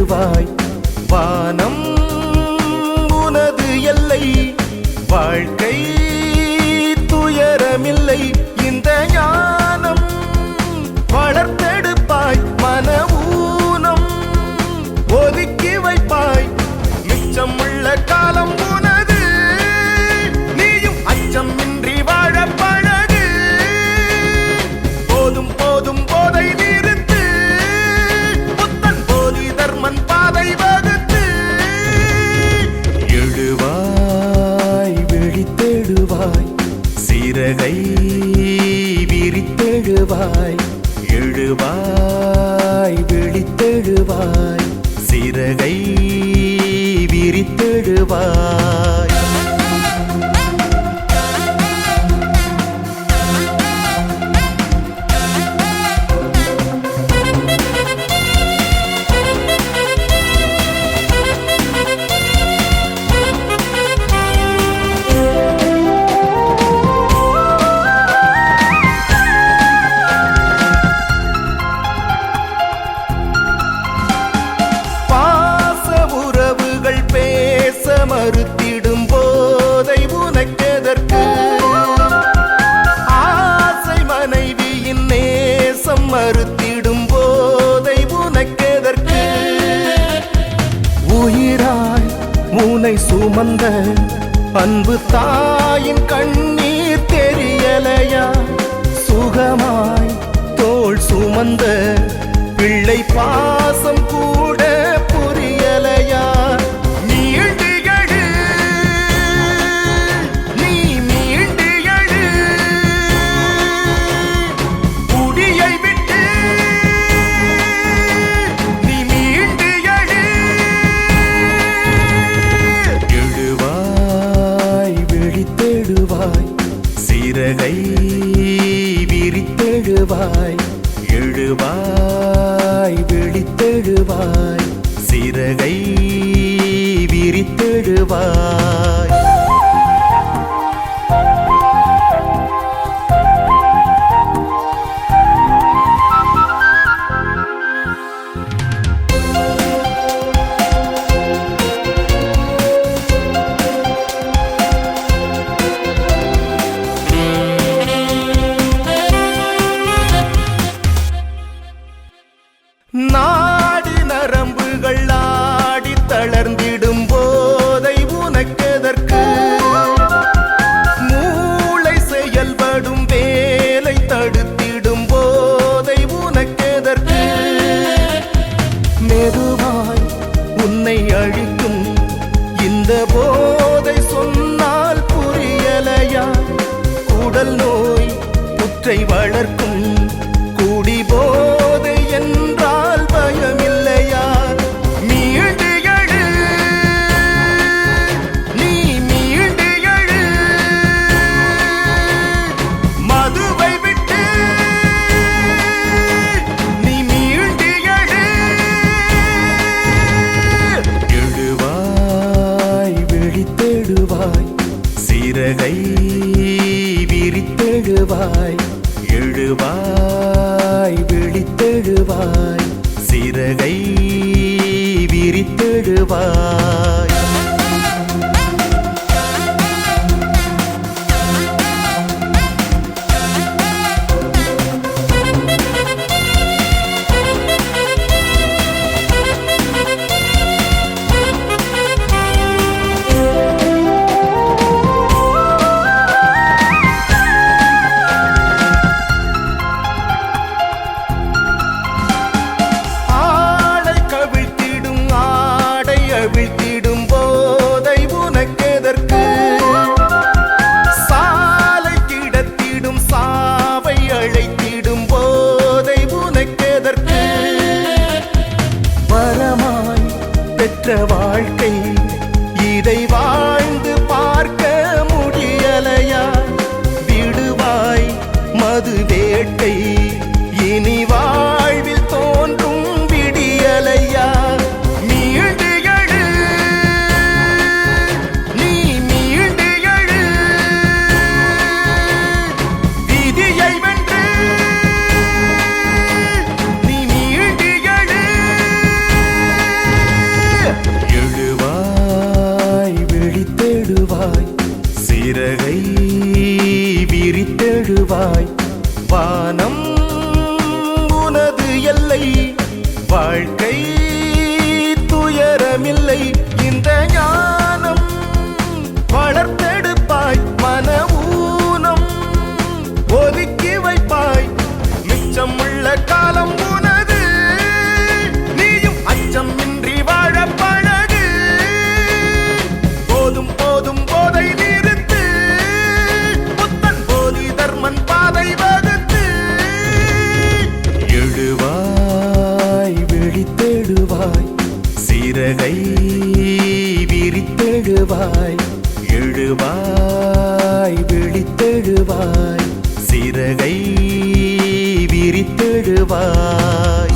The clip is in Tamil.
விழித்தெழுவாய். வானம் உனது எல்லை, வாழ்க்கை துயரமில்லை. இந்த ஞானம் வளர்த்தெடுப்பாய், மன ஊனம் ஒதுக்கி வைப்பாய். மிச்சம் உள்ள காலம் உனது, நீயும் அச்சம் இன்றி வாழ பழகு. போதும் போதும் போதை நிறுத்து, புத்தன் போதி தர்மன் பாதை வகுத்து. எழுவாய் விழித்தெழுவாய், சிறகை விரித்தெழுவாய். எழுவாய் விழித்தெழுவாய், சிறகை விரித்தெழுவாய். மறுத்திடும் போதை உனக்கெதற்கு? ஆசை மனைவியின் நேசம் மறுத்திடும் போதை உனக்கெதற்கு? உயிராய் உனை சுமந்த அன்பு தாயின் கண்ணீர் தெரியலையா? சுகமாய் தோள் சுமந்த பிள்ளை பாசம் கூட புரியலையா? சிறகை விரித்தெழுவாய். எழுவாய் விழித்தெழுவாய், சிறகை விரித்தெழுவாய். நாடி நரம்புகள் ஆடி தளர்ந்திடும் போதை உனக்கெதற்கு? மூளை செயல்படும் வேலை தடுத்திடும் போதை உனக்கெதற்கு? மெதுவாய் உன்னை அழிக்கும் இந்த போதை சொன்னால் புரியலையா? உடல் நோய் புற்றை வளர்க்கும் கூடி போதை என்றால் பயமில்லையா? மீண்டு எழு, நீ மீண்டு எழு. மதுவை விட்டு நீ மீண்டு எழு. எழுவாய் விழித்தெழுவாய், சிறகை விரித்தெழுவாய். எழுவாய் விழித்தெழுவாய், சிறகை விரித்தெழுவாய். அவிழ்த்திடும் போதை உனக்கெதற்கு? சாலை கிடத்திடும் சாவை அழைத்திடும் போதை உனக்கெதற்கு? வரமாய் பெற்ற வாழ்க்கை இதை வாழ்ந்து பார்க்க முடியலையா? விடுவாய் மது வேட்டை, இனி வாழ்வில் தோன்றும் விடியலையா? வாழ்க்கை துயரமில்லை இந்த ஞானம் வளர்த்தெடுப்பாய் மன ஊனம் ஒதுக்கி வைப்பாய் மிச்சம் உள்ள காலம் உனது நீயும் அச்சம் இன்றி வாழ பழகு போதும் போதும் போதை நிறுத்து புத்தன் போதி தர்மன் பாதை வகுத்து எழுவாய் விழித்தெழுவாய் சிறகை விரித்தெழுவாய் எழுவாய் விழித்தெழுவாய் சிறகை விரித்தெழுவாய்